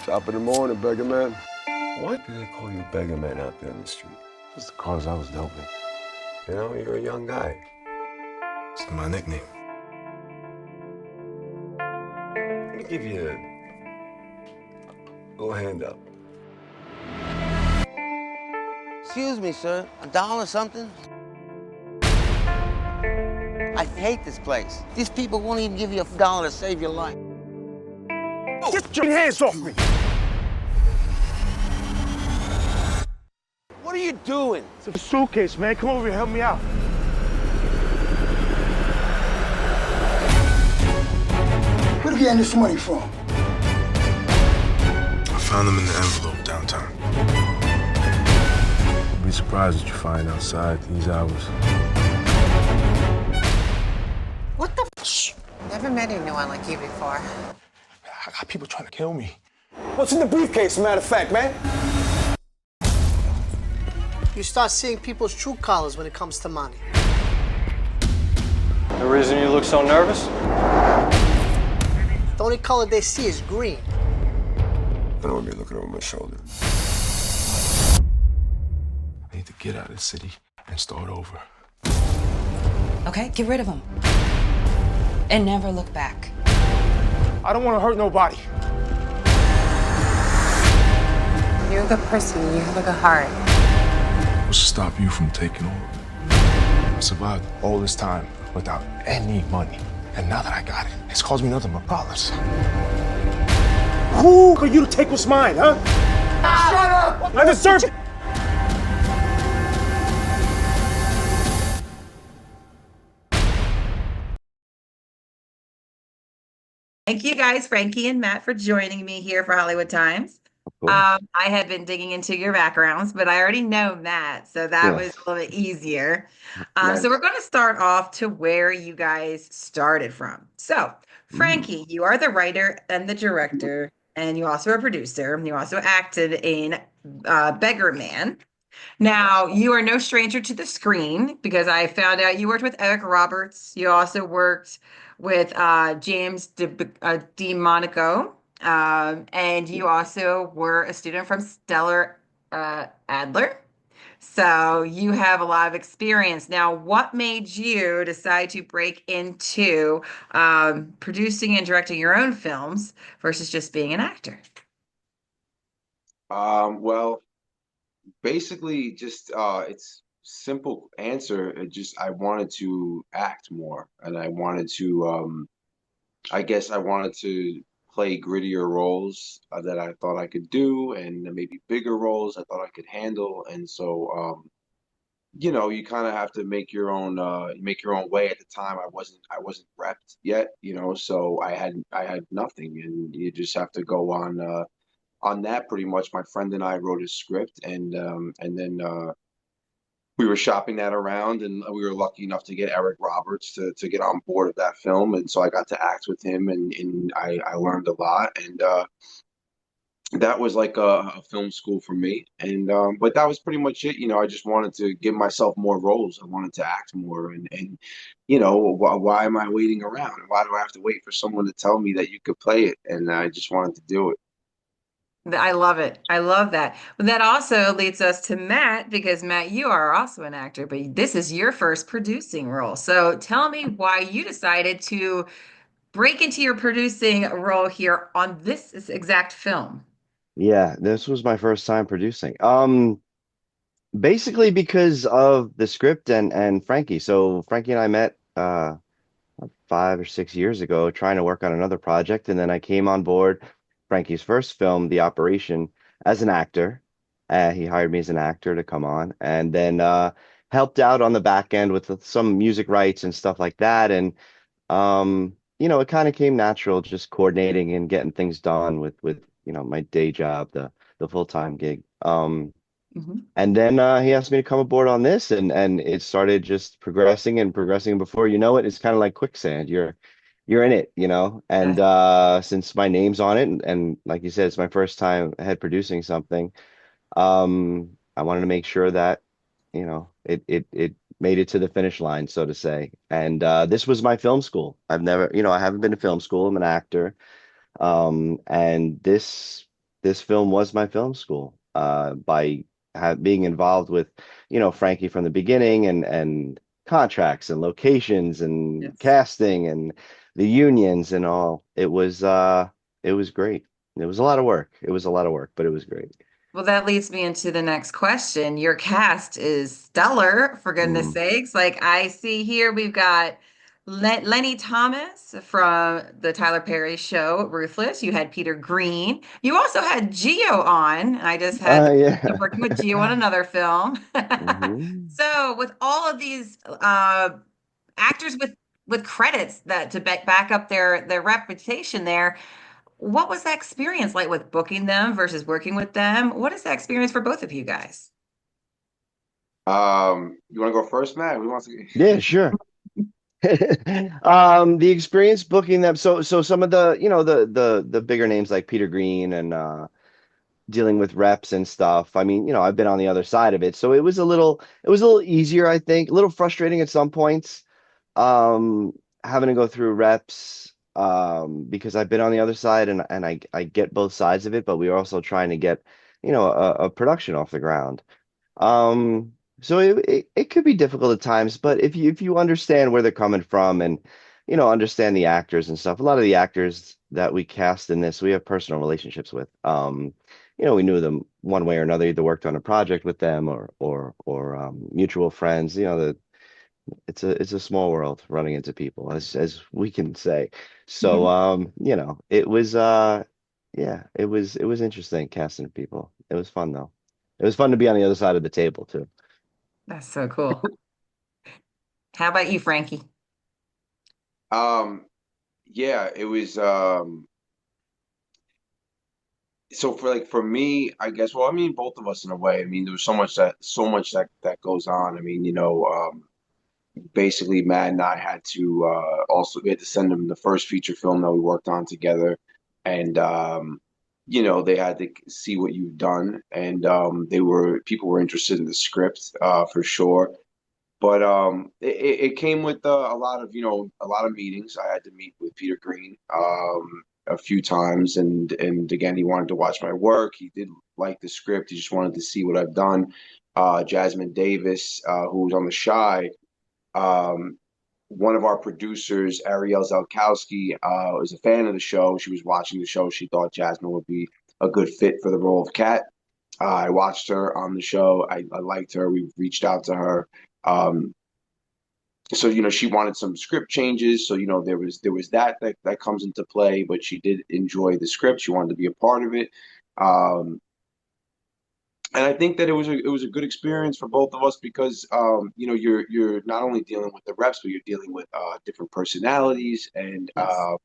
Top of the morning, Beggarman. Why do they call you Beggarman out there in the street? Just the cars I was dealt with. You know, you're a young guy. It's my nickname. Let me give you a little handout. Excuse me, sir. $1 something? I hate this place. These people won't even give you $1 to save your life. Get your hands off me! What are you doing? It's a suitcase, man. Come over here, help me out. Where did you get this money from? I found them in the envelope downtown. You'd be surprised what you find outside these hours. What the f? Never met anyone like you before. I got people trying to kill me. What's in the briefcase, matter of fact, man? You start seeing people's true colors when it comes to money. The reason you look so nervous? The only color they see is green. I don't want to be looking over my shoulder. I need to get out of the city and start over. Okay, get rid of him. And never look back. I don't want to hurt nobody. You're a good person. You have a good heart. What's to stop you from taking over? I survived all this time without any money. And now that I got it, it's caused me nothing but problems. Who are you to take what's mine, huh? Shut up! I deserve it! Thank you guys, Frankie and Matt, for joining me here for Hollywood Times. I had been digging into your backgrounds, but I already know Matt, so that was a little bit easier. So we're going to start off to where you guys started from. So, Frankie, you are the writer and the director, and you also are a producer. You also acted in Beggarman. Now, you are no stranger to the screen because I found out you worked with Eric Roberts. You also worked with James DeMonico. And you also were a student from Stellar Adler. So you have a lot of experience. Now, what made you decide to break into producing and directing your own films versus just being an actor? Well, basically just it's simple answer. It just I wanted to act more and I wanted to I guess I wanted to play grittier roles that I thought I could do and maybe bigger roles I thought I could handle. And so you know, you kind of have to make your own way. At the time I wasn't repped yet, you know, so I had nothing and you just have to go on that pretty much. My friend and I wrote a script and then we were shopping that around and we were lucky enough to get Eric Roberts to get on board of that film. And so I got to act with him and I learned a lot. And that was like a film school for me. And but that was pretty much it. You know, I just wanted to give myself more roles. I wanted to act more and you know, why am I waiting around? Why do I have to wait for someone to tell me that you could play it? And I just wanted to do it. I love it. I love that. But that also leads us to Matt, because Matt, you are also an actor, but this is your first producing role. So tell me why you decided to break into your producing role here on this exact film. Yeah, this was my first time producing. Basically because of the script and Frankie. So Frankie and I met 5 or 6 years ago trying to work on another project, and then I came on board Frankie's first film, The Operation, as an actor. He hired me as an actor to come on, and then helped out on the back end with some music rights and stuff like that. And you know, it kind of came natural, just coordinating and getting things done with you know my day job, the full-time gig. And then he asked me to come aboard on this, and it started just progressing and progressing. Before you know it, it's kind of like quicksand. You're in it, you know. And since my name's on it, and like you said, it's my first time head producing something, I wanted to make sure that, you know, it made it to the finish line, so to say. And this was my film school. I've never, you know, I haven't been to film school. I'm an actor. And this this film was my film school. By being involved with, Frankie from the beginning, and contracts and locations and Yes. casting and the unions and all. It was great. It was a lot of work. It was a lot of work, but it was great. Well, that leads me into the next question. Your cast is stellar, for goodness Mm. sakes. Like I see here, we've got Lenny Thomas from the Tyler Perry show, Ruthless. You had Peter Green. You also had Geo on. I just had the pleasure of Yeah. working with Geo on another film. hmm So, with all of these actors with credits that to back up their reputation there, what was that experience like with booking them versus working with them? What is that experience for both of you guys? You want to go first, Matt? Who wants to? Yeah, sure. The experience booking them. So some of the, the bigger names like Peter Green and dealing with reps and stuff. I mean, I've been on the other side of it, so it was a little easier, I think. A little frustrating at some points, um, having to go through reps, because I've been on the other side, and I get both sides of it, but we are also trying to get, a production off the ground. So it could be difficult at times, but if you understand where they're coming from, and understand the actors and stuff. A lot of the actors that we cast in this, we have personal relationships with. We knew them one way or another, either worked on a project with them, or mutual friends. It's a small world running into people, as we can say. So it was yeah, it was interesting casting people. It was fun though. It was fun to be on the other side of the table too. That's so cool. How about you, Frankie? Um, yeah, it was. So for me, I guess. Well, I mean, both of us in a way. I mean, there was so much that goes on. I mean, basically, Matt and I had to also we had to send them the first feature film that we worked on together, and they had to see what you've done, and people were interested in the script for sure. But it came with a lot of meetings. I had to meet with Peter Green a few times, and again, he wanted to watch my work. He did like the script. He just wanted to see what I've done. Jasmine Davis, who was on The Shy, um, one of our producers, Ariel Zelkowski, was a fan of the show. She was watching the show. She thought Jasmine would be a good fit for the role of Kat. I watched her on the show. I liked her. We reached out to her. Um, so she wanted some script changes. So there was that comes into play, but she did enjoy the script. She wanted to be a part of it. Um, and I think that it was a good experience for both of us because you're not only dealing with the reps, but you're dealing with different personalities, and Yes.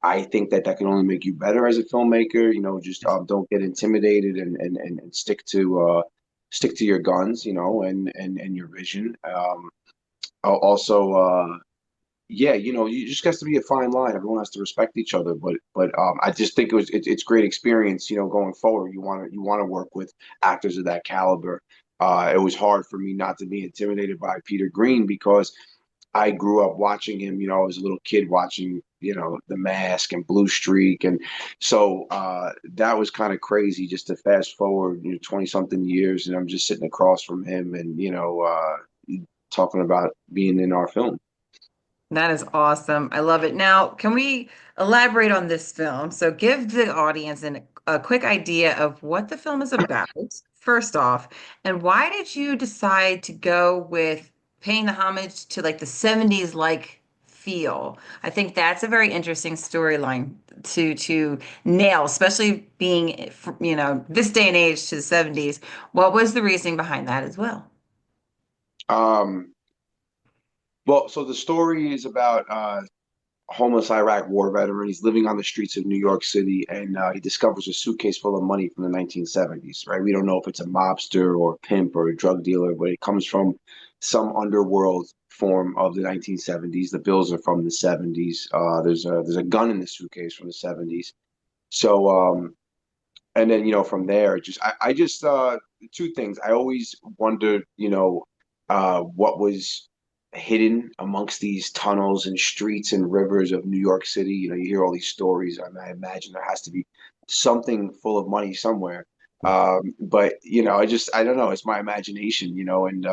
I think that can only make you better as a filmmaker. Just don't get intimidated, and stick to your guns, and your vision. Also, yeah, you just has to be a fine line. Everyone has to respect each other, but I just think it's great experience, going forward. You want to work with actors of that caliber. It was hard for me not to be intimidated by Peter Green because I grew up watching him. I was a little kid watching, The Mask and Blue Streak, and so that was kind of crazy just to fast forward, 20 something years, and I'm just sitting across from him, and talking about being in our film. That is awesome. I love it. Now, can we elaborate on this film? So, give the audience a quick idea of what the film is about, first off, and why did you decide to go with paying the homage to like the 70s like feel? I think that's a very interesting storyline to nail, especially being, this day and age to the 70s. What was the reasoning behind that as well? Um, well, so the story is about homeless Iraq war veteran. He's living on the streets of New York City, and he discovers a suitcase full of money from the 1970s. Right? We don't know if it's a mobster or a pimp or a drug dealer, but it comes from some underworld form of the 1970s. The bills are from the 70s. There's a gun in the suitcase from the 70s. So and then from there, just two things. I always wondered, what was hidden amongst these tunnels and streets and rivers of New York City. You know, you hear all these stories. I imagine there has to be something full of money somewhere. But you know, I don't know. It's my imagination, you know, and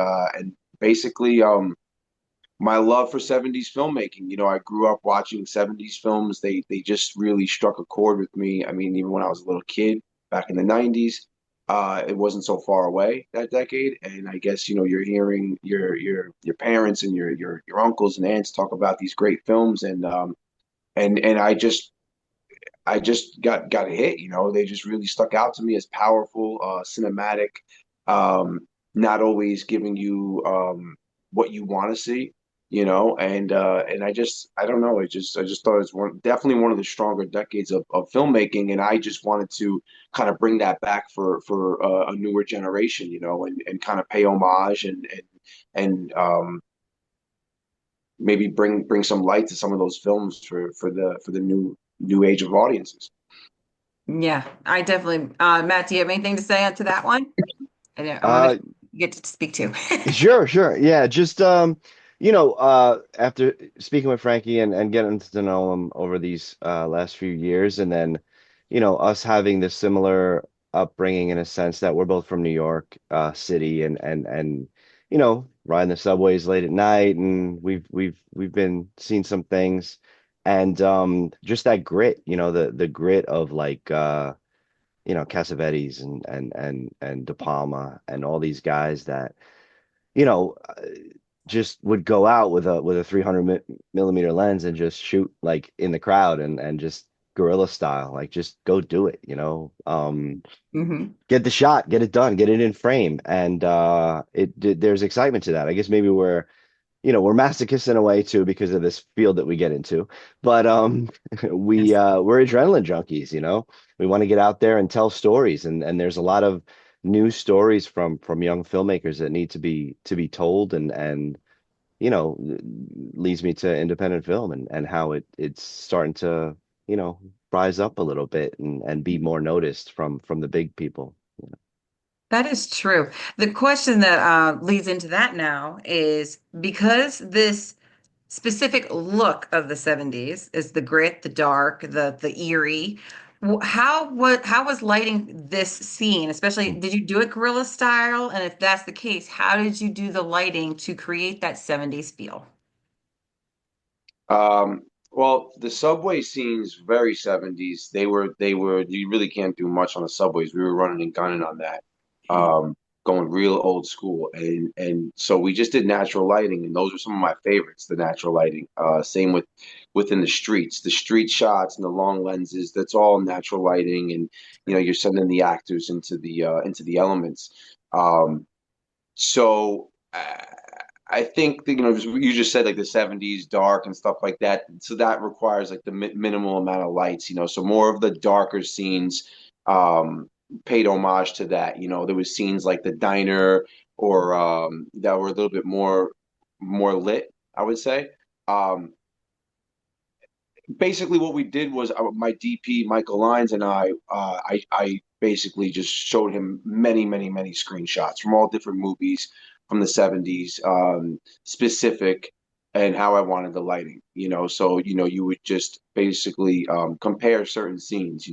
basically, my love for 70s filmmaking. You know, I grew up watching 70s films. They just really struck a chord with me. I mean, even when I was a little kid back in the 90s, it wasn't so far away that decade. And I guess, you know, you're hearing your parents and your uncles and aunts talk about these great films and I just got hit, you know. They just really stuck out to me as powerful, cinematic, um, not always giving you what you want to see, you know. And I don't know, I just thought it's definitely one of the stronger decades of filmmaking, and I just wanted to kind of bring that back for a newer generation, you know, and kind of pay homage and maybe bring some light to some of those films for the new age of audiences. Yeah, I definitely. Matt, do you have anything to say to that one? I want Uh, to get to speak to. Sure, sure. Yeah, just after speaking with Frankie and getting to know him over these last few years, and then, us having this similar upbringing in a sense that we're both from New York City, and riding the subways late at night, and we've been seeing some things, and just that grit, the grit of like Cassavetes and De Palma and all these guys that you know, uh, just would go out with a 300 millimeter lens and just shoot like in the crowd and just guerrilla style, like just go do it, Hmm. get the shot, get it done, get it in frame, and there's excitement to that. I guess maybe we're masochists in a way too because of this field that we get into, but Yes. we're adrenaline junkies, we want to get out there and tell stories, and there's a lot of new stories from young filmmakers that need to be told, and you know leads me to independent film and how it's starting to rise up a little bit and be more noticed from the big people. That is true. The question that leads into that now is because this specific look of the 70s is the grit, the dark, the eerie. How was lighting this scene? Especially, did you do it guerrilla style? And if that's the case, how did you do the lighting to create that 70s feel? Well, the subway scenes very 70s. They were you really can't do much on the subways. We were running and gunning on that. Um, Going real old school. And so we just did natural lighting, and those are some of my favorites, the natural lighting. Same within the streets, the street shots and the long lenses, that's all natural lighting, and you're sending the actors into the elements. So I think that, you just said like the 70s dark and stuff like that. So that requires like the minimal amount of lights, so more of the darker scenes paid homage to that. There was scenes like the diner or that were a little bit more lit, I would say. Um, Basically what we did was my DP Michael Lyons and I basically just showed him many screenshots from all different movies from the 70s, specific, and how I wanted the lighting, so you would just basically compare certain scenes,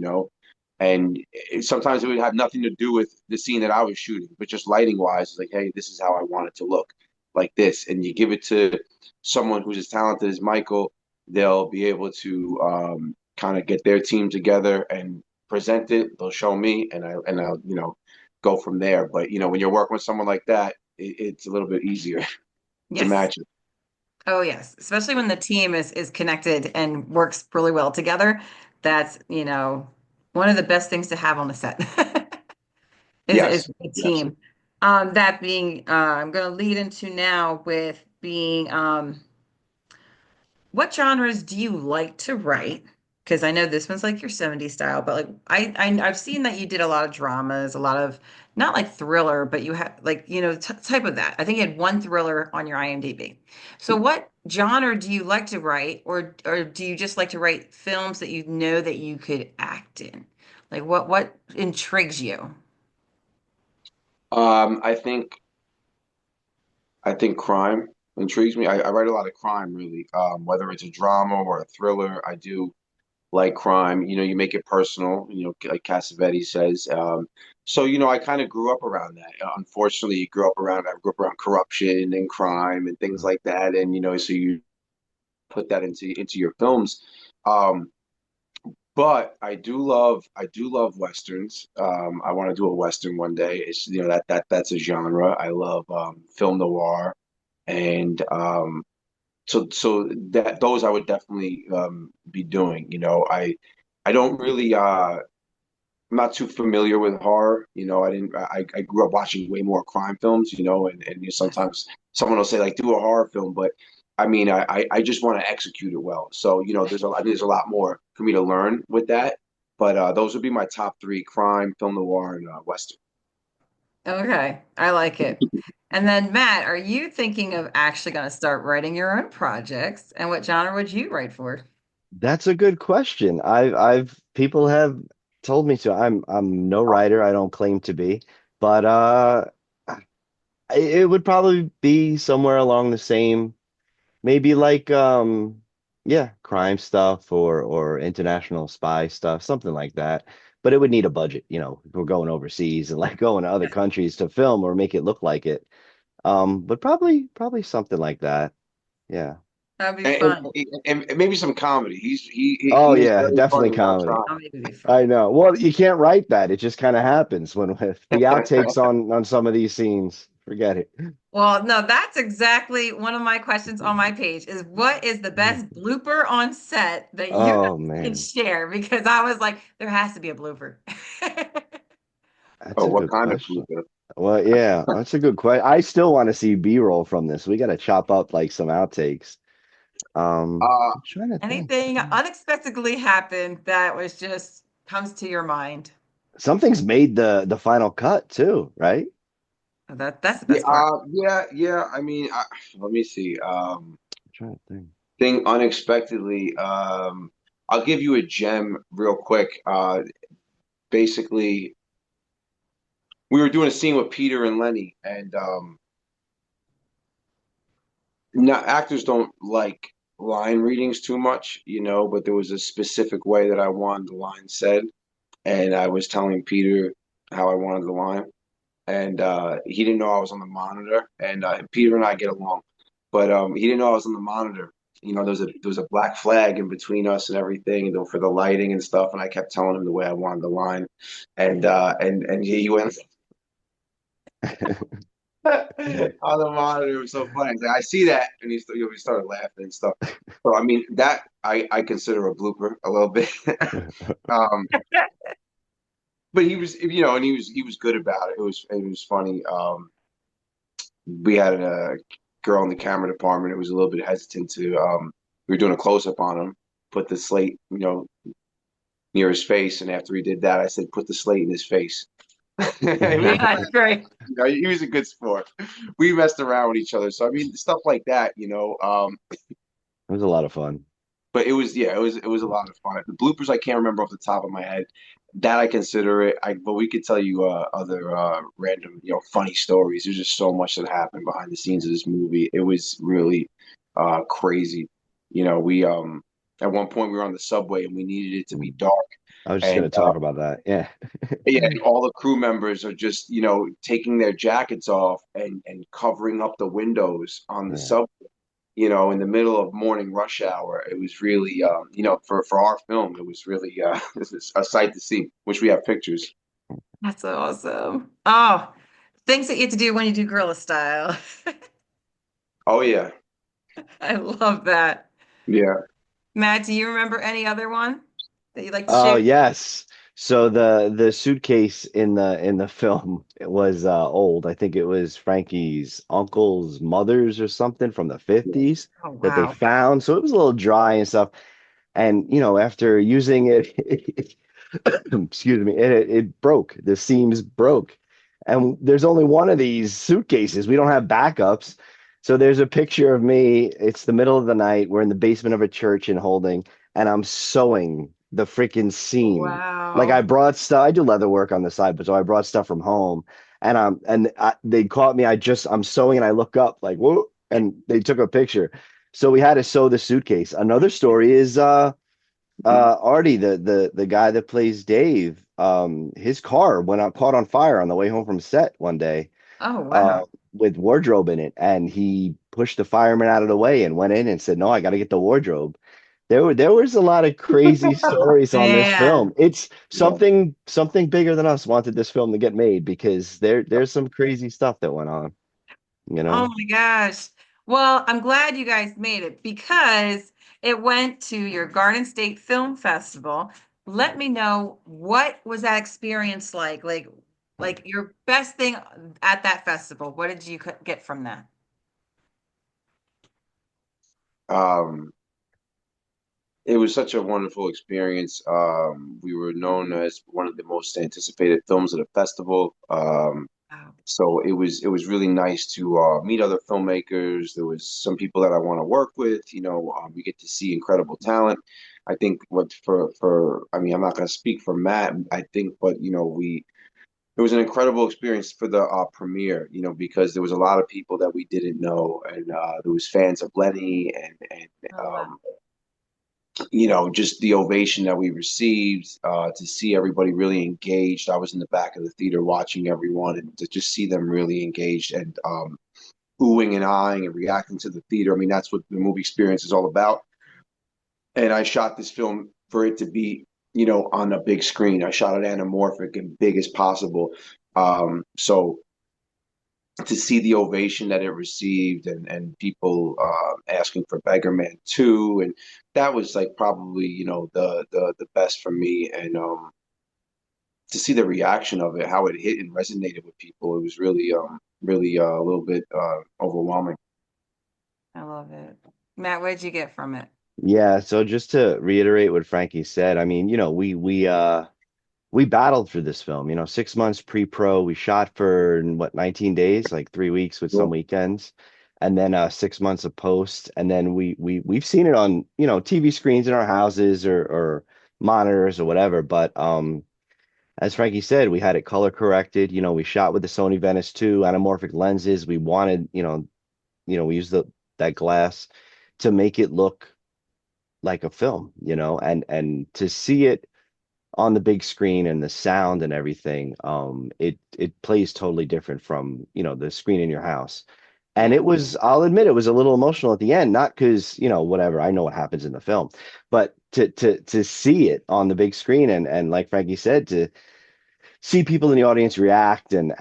and sometimes it would have nothing to do with the scene that I was shooting, but just lighting wise, it's like, hey, this is how I want it to look, like this. And you give it to someone who's as talented as Michael, they'll be able to kind of get their team together and present it. They'll show me, and I'll go from there. But when you're working with someone like that, it's a little bit easier to Yes. match it. Oh, yes. Especially when the team is connected and works really well together. That's, one of the best things to have on a set is Yes, a yes. team. That being, I'm going to lead into now with being, what genres do you like to write? Because I know this one's like your 70s style, but like I've seen that you did a lot of dramas, a lot of not like thriller, but you have like, type of that. I think you had one thriller on your IMDb. So what genre do you like to write, or do you just like to write films that you know that you could act in? Like what intrigues you? Um, I think I think crime. intrigues me. I write a lot of crime, really. Whether it's a drama or a thriller, I do like crime. You make it personal, like Cassavetes says. So, I kind of grew up around that. Unfortunately, I grew up around corruption and crime and things like that. And, so you put that into your films. Um, but I do love Westerns. I want to do a Western one day. It's, that's a genre. I love film noir. And so that those I would definitely be doing. I don't really I'm not too familiar with horror. I grew up watching way more crime films, and sometimes someone will say like do a horror film, but I mean I just want to execute it well. So, there's a lot more for me to learn with that. But those would be my top three: crime, film noir, and Western. Okay, I like it. And then Matt, are you thinking of actually going to start writing your own projects? And what genre would you write for? That's a good question. I've people have told me to. I'm no writer. I don't claim to be, but it would probably be somewhere along the same, maybe like yeah, crime stuff or international spy stuff, something like that. But it would need a budget, if we're going overseas and like going to other countries to film or make it look like it. But probably something like that. Yeah. That'd be And, fun. and maybe some comedy. Oh He is yeah, very definitely funny without comedy. trying. Comedy would be I fun. know. Well, you can't write that. It just kind of happens when with the outtakes on some of these scenes. Forget it. Well, no, that's exactly one of my questions on my page is what is the best blooper on set that you guys Oh can man, share? Because I was like, there has to be a blooper. that's Oh, a what good kind of question. blooper? Well, yeah, that's a good question. I still want to see B-roll from this. We got to chop up like some outtakes. Uh, I'm trying to think. Anything unexpectedly happened that was just comes to your mind. Something's made the final cut too, right? That's the yeah, best part. yeah. I mean, let me see. I'm trying to think. Thing unexpectedly. I'll give you a gem real quick. Basically, we were doing a scene with Peter and Lenny, and not actors don't like line readings too much, but there was a specific way that I wanted the line said, and I was telling Peter how I wanted the line, and he didn't know I was on the monitor, and Peter and I get along, but he didn't know I was on the monitor. There was a black flag in between us and everything, for the lighting and stuff, and I kept telling him the way I wanted the line, and he went on the monitor. It was so funny. I see that, and he started laughing and stuff. So I mean, that I consider a blooper a little bit. um, but he was, and he was good about it. It was funny. We had a girl in the camera department. It was a little bit hesitant to. We were doing a close up on him. Put the slate, near his face, and after he did that, I said, "Put the slate in his face." That's great. He was a good sport. We messed around with each other, so I mean, stuff like that. It was a lot of fun. But it was a lot of fun. The bloopers I can't remember off the top of my head. That I consider it. But we could tell you other random, funny stories. There's just so much that happened behind the scenes of this movie. It was really crazy. We at one point we were on the subway and we needed it to be dark. I was just And going to talk about that. Yeah. yeah, and all the crew members are just, taking their jackets off and covering up the windows on the Yeah. subway, in the middle of morning rush hour. It was really, for our film, it was really this is a sight to see, which we have pictures. That's awesome. Oh, things that you have to do when you do guerrilla style. Oh yeah, I love that. yeah. Matt, do you remember any other one that you'd like to Oh share? yes. So the suitcase in the film it was old. I think it was Frankie's uncle's mother's or something from the 50s Oh, that they wow. found. So it was a little dry and stuff. And after using it, excuse me, it broke. The seams broke. And there's only one of these suitcases. We don't have backups. So there's a picture of me. It's the middle of the night. We're in the basement of a church in Holding, and I'm sewing the freaking seam. Like I Wow. brought stuff. I do leather work on the side, but so I brought stuff from home, and they caught me. I'm sewing, and I look up like, whoa. and they took a picture. So we had to sew the suitcase. Another story is Artie, the guy that plays Dave, his car went out caught on fire on the way home from set one day, Oh, uh, wow. with wardrobe in it, and he pushed the fireman out of the way and went in and said, "No, I got to get the wardrobe." There was a lot of crazy stories on this film. Man. It's Yeah. something bigger than us wanted this film to get made because there's some crazy stuff that went on, you Oh know? my gosh. Well, I'm glad you guys made it because it went to your Garden State Film Festival. Let me know, what was that experience like? Like your best thing at that festival. What did you get from that? Um, it was such a wonderful experience. We were known as one of the most anticipated films of the festival. Wow. So it was really nice to meet other filmmakers. There was some people that I want to work with. We get to see incredible talent. I think what for I mean, I'm not going to speak for Matt. I think, but we it was an incredible experience for the premiere. Because there was a lot of people that we didn't know, and there was fans of Lenny, and Oh, wow. just the ovation that we received, to see everybody really engaged. I was in the back of the theater watching everyone, and to just see them really engaged and oohing and eyeing and reacting to the theater. I mean, that's what the movie experience is all about. And I shot this film for it to be, on a big screen. I shot it anamorphic and big as possible. So to see the ovation that it received, and people asking for Beggarman 2, and that was like probably the best for me, and to see the reaction of it, how it hit and resonated with people, it was really a little bit overwhelming. I love it. Matt, what did you get from it? Yeah, so just to reiterate what Frankie said, I mean, we battled for this film, 6 months pre-pro. We shot for what, 19 days, like 3 weeks with some Cool. weekends, and then 6 months of post. And then we've seen it on, TV screens in our houses or monitors or whatever. But as Frankie said, we had it color corrected. We shot with the Sony Venice 2 anamorphic lenses. We wanted, we used that glass to make it look like a film, and to see it on the big screen and the sound and everything, it plays totally different from, the screen in your house. And Yeah. it was, I'll admit, it was a little emotional at the end, not because, whatever, I know what happens in the film, but to see it on the big screen, and like Frankie said, to see people in the audience react, and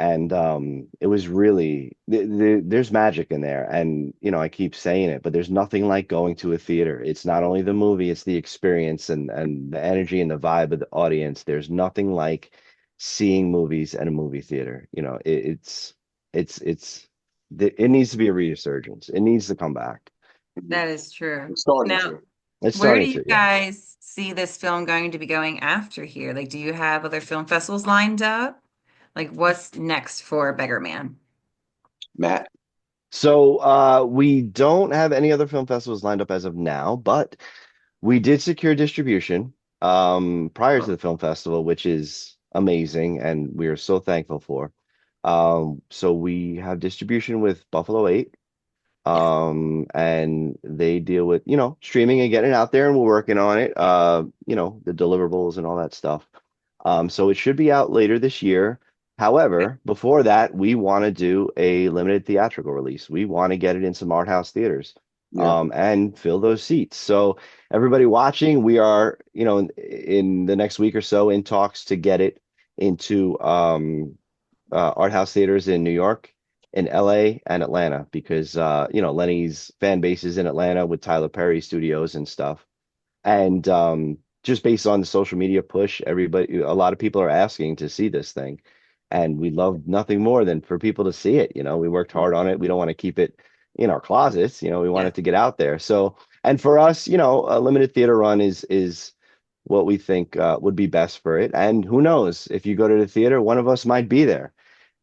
it was really there's magic in there. And I keep saying it, but there's nothing like going to a theater. It's not only the movie, it's the experience, and the energy and the vibe of the audience. There's nothing like seeing movies at a movie theater. It's it needs to be a resurgence. It needs to come back. That is true. It's starting Now, to. It's where do starting you to, yeah. guys see this film going to be going after here? Like, do you have other film festivals lined up? Like, what's next for Beggarman? Matt. So we don't have any other film festivals lined up as of now, but we did secure distribution prior to the film festival, which is amazing, and we are so thankful for. So we have distribution with Buffalo 8, Yeah. and they deal with, streaming and getting it out there, and we're working on it, the deliverables and all that stuff. So it should be out later this year. However, before that, we want to do a limited theatrical release. We want to get it in some art house theaters, Yeah. and fill those seats. So everybody watching, we are, in the next week or so, in talks to get it into art house theaters in New York, in LA, and Atlanta, because Lenny's fan base is in Atlanta with Tyler Perry Studios and stuff. And just based on the social media push, a lot of people are asking to see this thing. And we love nothing more than for people to see it. We worked hard on it. We don't want to keep it in our closets. We want Yeah. it to get out there. So, and for us, a limited theater run is what we think would be best for it. And who knows, if you go to the theater, one of us might be there.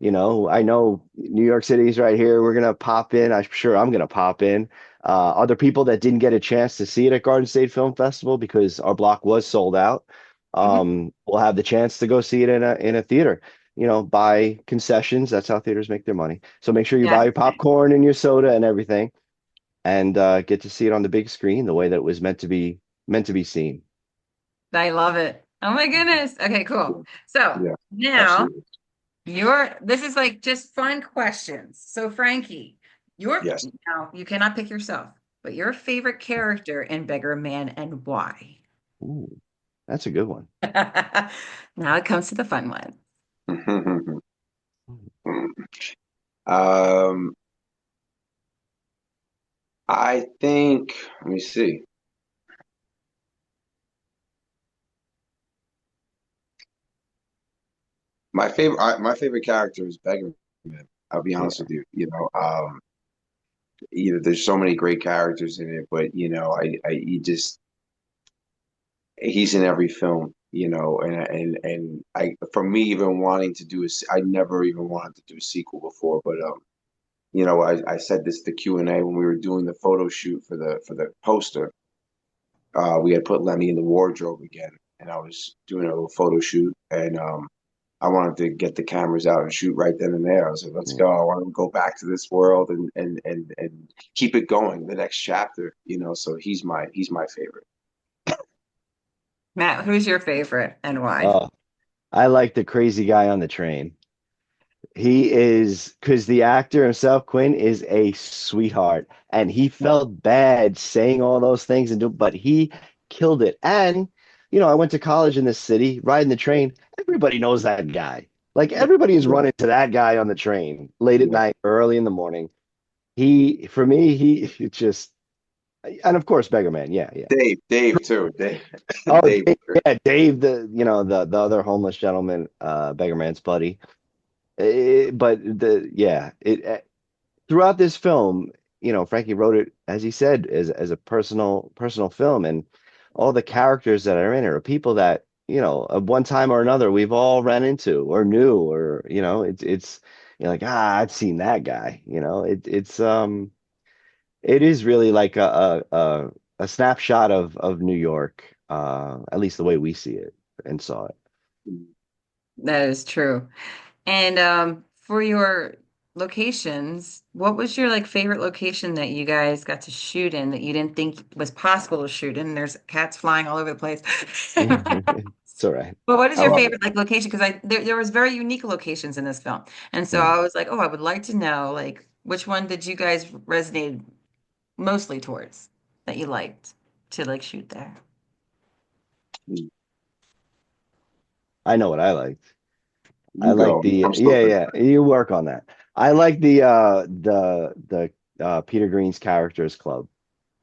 I know New York City's right here. We're gonna pop in. I'm sure I'm gonna pop in. Other people that didn't get a chance to see it at Garden State Film Festival because our block was sold out, Mhm. will have the chance to go see it in a theater. buy concessions. That's how theaters make their money. So make sure you buy Yeah, your popcorn and your soda and everything, and get to see it on the big screen the way that it was meant to be seen. I love it. Oh my goodness. Okay, cool. So Yeah, now absolutely. this is like just fun questions. So Frankie, Yes. now you cannot pick yourself, but your favorite character in Beggar Man and why? Ooh, that's a good one. Now it comes to the fun one. Um, I think, let me see. My favorite character is Beggarman. I'll be honest Yeah. with you. There's so many great characters in it, but he just he's in every film, and I for me even wanting to I never even wanted to do a sequel before, but I said this to Q&A when we were doing the photo shoot for the poster. We had put Lemmy in the wardrobe again, and I was doing a little photo shoot, and I wanted to get the cameras out and shoot right then and there. I was like, let's Yeah. go. I want to go back to this world and keep it going, the next chapter, so he's my favorite. Matt, who's your favorite and why? Oh, I like the crazy guy on the train. He is because the actor himself, Quinn, is a sweetheart, and he felt bad saying all those things but he killed it. And I went to college in this city, riding the train. Everybody knows that guy. Like Yeah. everybody is Yeah, running to that guy on the train late at yeah. night, early in the morning. For me, he just, and of course, Beggar Man. Yeah, yeah. Dave too. Dave, Oh, Dave. yeah, Dave, the other homeless gentleman, Beggar Man's buddy. But throughout this film, Frankie wrote it, as he said, as a personal film, and all the characters that are in it are people that, at one time or another we've all ran into or knew, or it's you're like, I've seen that guy. It is really like a snapshot of New York, at least the way we see it and saw it. That is true. And for your locations, what was your like favorite location that you guys got to shoot in that you didn't think was possible to shoot in? There's cats flying all over the place. It's all right. But what is I your love it. favorite like location? Because there was very unique locations in this film. And so Mm. I was like, oh, I would like to know like which one did you guys resonate mostly towards that you liked to like shoot there? I know what I liked. I You like go. the I'm still yeah, thinking. yeah. You work on that. I like the Peter Green's Characters Club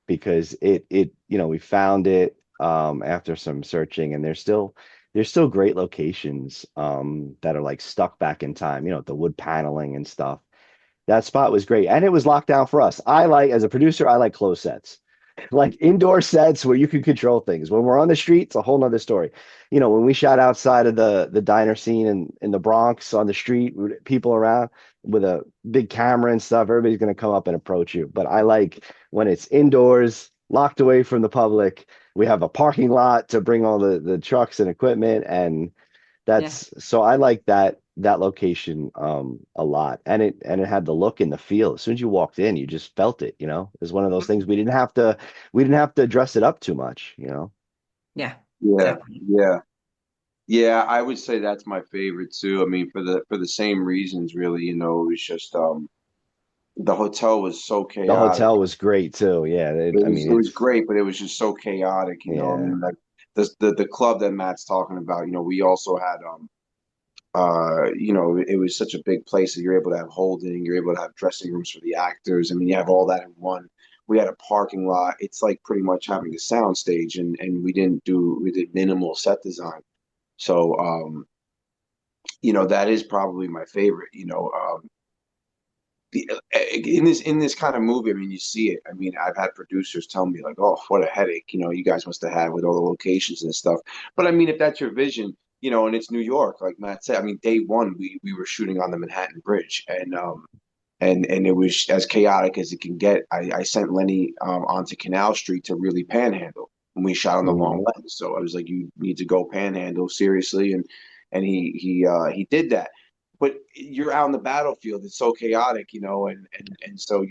because we found it after some searching, and there's still great locations that are like stuck back in time, the wood paneling and stuff. That spot was great, and it was locked down for us. As a producer, I like closed sets, like indoor sets where you can control things. When we're on the street, it's a whole nother story. When we shot outside of the diner scene in the Bronx on the street, with people around with a big camera and stuff, everybody's gonna come up and approach you. But I like when it's indoors, locked away from the public. We have a parking lot to bring all the trucks and equipment, and Yeah. so I like that location a lot, and it had the look and the feel. As soon as you walked in, you just felt it. It's one of those things we didn't have to dress it up too much. Yeah. Yeah, Definitely. yeah, yeah. I would say that's my favorite too. I mean, for the same reasons, really. It was just the hotel was so The chaotic. hotel was great too. Yeah, It I was mean it was it's great, but it was just so chaotic. I yeah. mean, like the club that Matt's talking about. We also had it was such a big place that you're able to have holding, you're able to have dressing rooms for the actors. I mean, you have all that in one. We had a parking lot. It's like pretty much having a sound stage, and we did minimal set design. So that is probably my favorite. In this kind of movie, I mean, you see it. I mean, I've had producers tell me like, "Oh, what a headache, you guys must have had with all the locations and stuff." But I mean, if that's your vision, and it's New York, like Matt said. I mean, day one, we were shooting on the Manhattan Bridge, and it was as chaotic as it can get. I sent Lenny onto Canal Street to really panhandle, and we shot on the long Mhm. lens. So I was like, "You need to go panhandle seriously," and he did that. but you're out in the battlefield. It's so chaotic, and so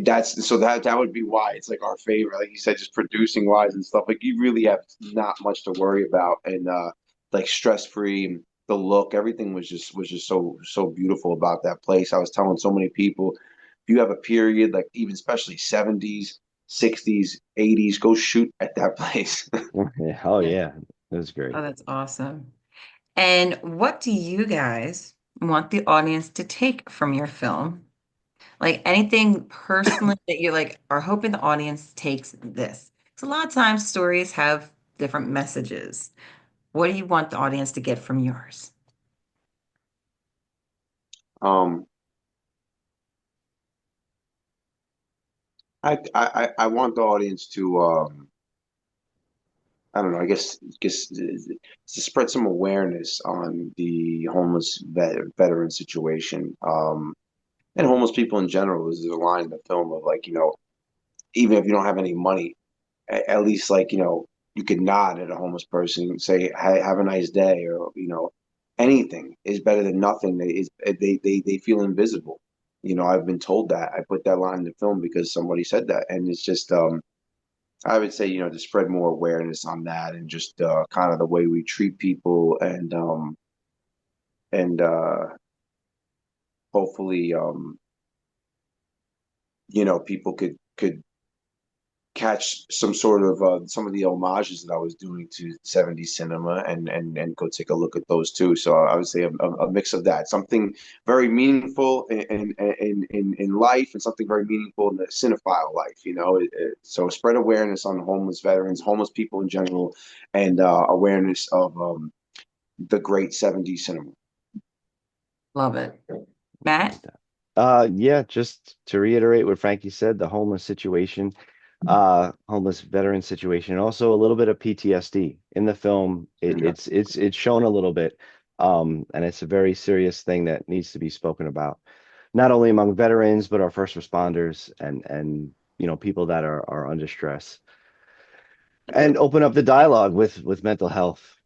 that's so that would be why it's like our favorite. Like you said, just producing wise and stuff. Like you really have not much to worry about, and like stress free. The look, everything was just so beautiful about that place. I was telling so many people, if you have a period like even especially 70s, 60s, 80s, go shoot at that place. Yeah, oh Yeah. yeah, it was Oh, great. that's awesome. And what do you guys want the audience to take from your film? Like anything personally that you like are hoping the audience takes this. Because a lot of times stories have different messages. What do you want the audience to get from yours? um, I want the audience to I don't know. I guess to spread some awareness on the homeless veteran situation, and homeless people in general. Is a line in the film of like even if you don't have any money, at least like you could nod at a homeless person and say, "Hey, have a nice day," or anything is better than nothing. They feel invisible. I've been told that. I put that line in the film because somebody said that, and it's just I would say, to spread more awareness on that and just kind of the way we treat people and hopefully people could catch some sort of some of the homages that I was doing to 70s cinema and go take a look at those too. So I would say a mix of that, something very meaningful in life and something very meaningful in the cinephile life. So spread awareness on homeless veterans, homeless people in general, and awareness of the great 70s cinema. Love it. Matt? Yeah, just to reiterate what Frankie said, the homeless situation, homeless veteran situation, and also a little bit of PTSD in the film. It's shown a little bit, and it's a very serious thing that needs to be spoken about, not only among veterans but our first responders and people that are under stress, and open up the dialogue with mental health.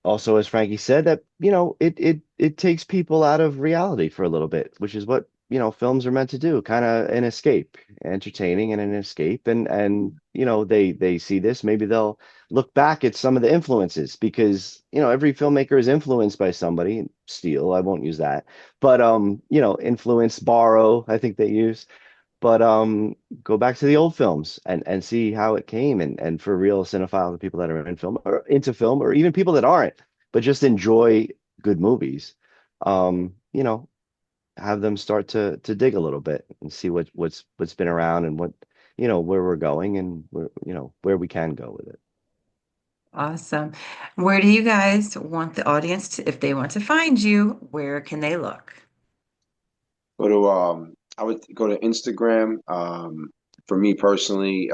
Also, as Frankie said, that it takes people out of reality for a little bit, which is what films are meant to do, kind of an escape, entertaining and an escape. And they see this, maybe they'll look back at some of the influences because every filmmaker is influenced by somebody. Steal, I won't use that, but influence, borrow, I think they use. But go back to the old films and see how it came, and for real cinephiles, the people that are in film or into film, or even people that aren't, but just enjoy good movies, have them start to dig a little bit and see what's been around and what where we're going and where we can go with it. Awesome. Where do you guys want the audience to, if they want to find you, where can they look? Go to I would go to Instagram. For me personally,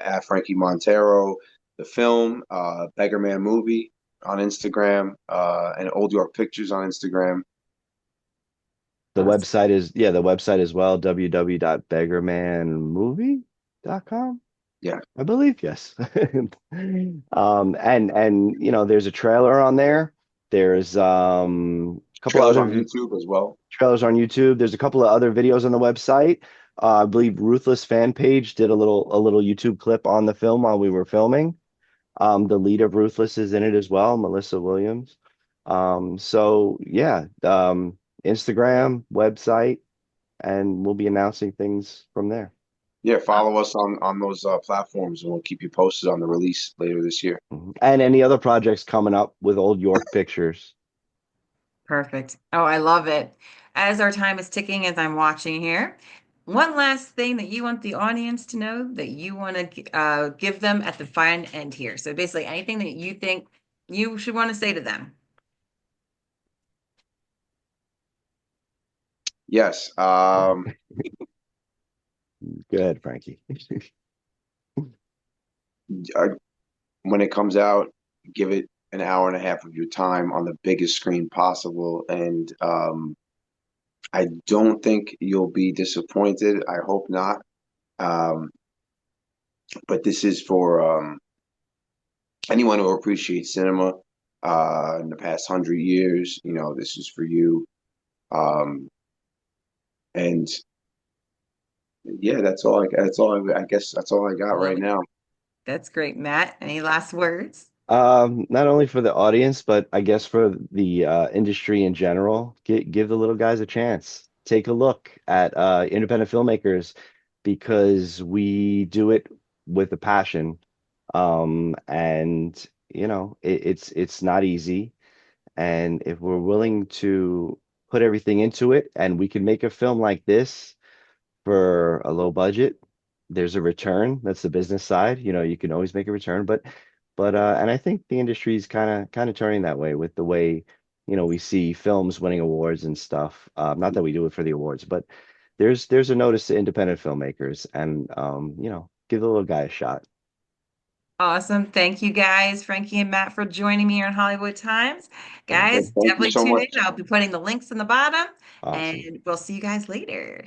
at Frankie Montero, the film, Beggarman movie on Instagram, and Old York Pictures on Instagram. The Awesome. website is, yeah, the website as well, www.beggarmanmovie.com. Yeah. I believe, yes. And there's a trailer on there. There's a couple of Trailers other on YouTube as well. trailers on YouTube. There's a couple of other videos on the website. I believe Ruthless fan page did a little YouTube clip on the film while we were filming. The lead of Ruthless is in it as well, Melissa Williams. So yeah, Instagram, website, and we'll be announcing things from there. Yeah, follow us on those platforms, and we'll keep you posted on the release later this year. And any other projects coming up with Old York Pictures. Perfect. Oh, I love it. As our time is ticking, as I'm watching here, one last thing that you want the audience to know that you want to give them at the fine end here. So basically, anything that you think you should want to say to them. Yes. Go ahead, Frankie. When it comes out, give it an hour and a half of your time on the biggest screen possible, and I don't think you'll be disappointed. I hope not. But this is for anyone who appreciates cinema. in the past 100 years. You know, this is for you. And yeah, I guess that's all I got Love right it. now. That's great, Matt. Any last words? Not only for the audience, but I guess for the industry in general, give the little guys a chance. Take a look at independent filmmakers because we do it with a passion. And you know, it's not easy. And if we're willing to put everything into it and we can make a film like this for a low budget, there's a return. That's the business side. You know, you can always make a return, but and I think the industry is kind of turning that way with the way, you know, we see films winning awards and stuff. Not that we do it for the awards, but there's a notice to independent filmmakers and you know, give the little guy a shot. Awesome. Thank you guys, Frankie and Matt, for joining me here on Hollywood Times. Okay, Guys, thank you definitely so tune much. in. I'll be putting the links in the bottom, Awesome. and we'll see you guys later.